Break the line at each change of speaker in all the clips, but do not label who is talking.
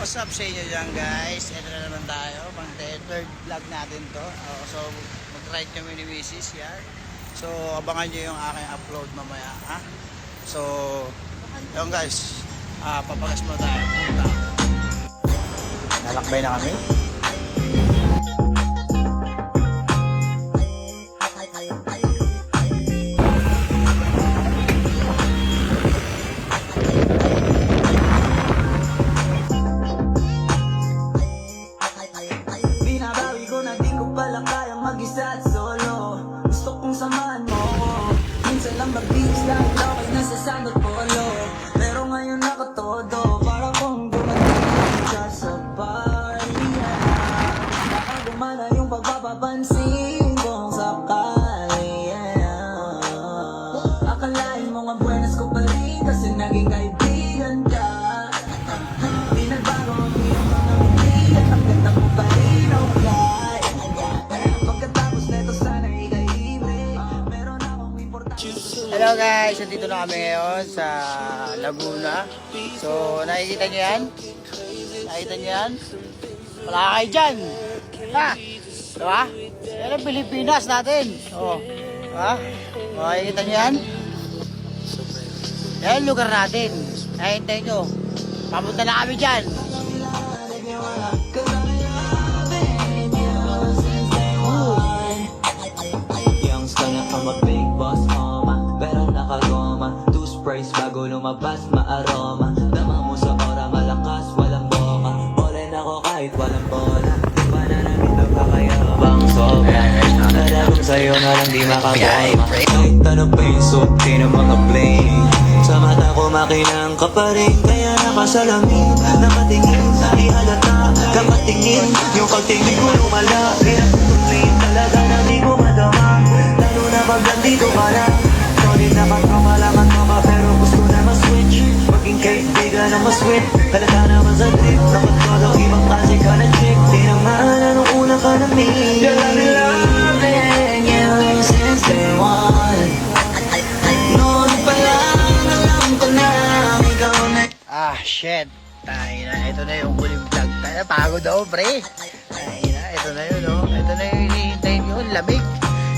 What's up sa inyo dyan guys? Ito na naman tayo, pang third vlog natin to. So mag-ride kami ni Mrs. yan. So abangan nyo yung aking upload mamaya ha? So yun guys, papagas mo tayo. Nalakbay na kami.
Mag-isa at solo, gusto kong samahan mo ako. Minsan lang mag-beach lang, okay na sa sand at polo. Pero ngayon ako todo, para kong dumating siya sa party. Baka gumana yung pagpapapansin kung sakali. Akalain mo nga buenas ko pa rin kasi naging kaibigan ka. Di nagbago ang iyong mga ngiti at ang ganda mo pa rin, okay.
Hello guys, nandito na kami ngayon sa Laguna. So nakikita nyo yan? Nakikita nyo yan? Wala kayo dyan! Ha? Diba? Yan ang Pilipinas natin. Oh. Ha? Nakikita nyo yan? Yan ang lugar natin. Nakikita nyo. Papunta na kami dyan.
Sprays bago lumabas, maaroma. Dama mo sa ora, malakas, walang boka. All-in ako kahit walang bola. Di ba na namin nagkakayabang sobra? Naragong sa'yo na lang di makagoma. Kahit ano pa yung suki ng mga bling. Sa mata ko makinang ka pa rin. Kaya nakasalamin, nakatingin, di halata. Kakatingin, yung pagtingin ko lumala. Pinagtutuloyin talaga na di ko madama. Lalo na pag nandito ka na. Solid naman ka, malaman ka ba, pero gusto na ma-switch. Maging kaibigan na ma-sweet. Halata naman sa trip. Dapat ko daw ibang klase ka na chick. Di naman anong una ka na me. Girl, I've been loving you since day one. Noon pa lang alam ko na ikaw na.
Shit. Tayo na. Ito na yung huling vlog. Tayo, pagod ako pre. Tayo na. Ito na yun oh. Ito na yung hinihintay nyo. Lamig.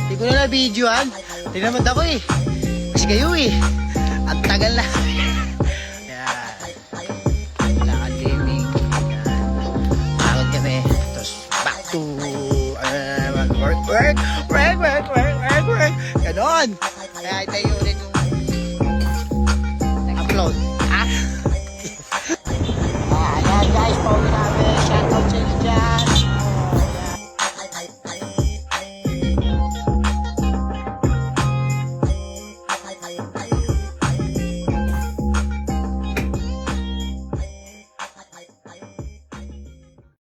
Hindi ko na na-videoan. Tinamad ako eh. Kasi kayo eh. Ang tagal na. Yan. Lakad gaming. Yan. Pagod kami. Tapos back to work. Ganon. Kaya tayo ulit yung nag-upload. Ayan guys. Pauwi na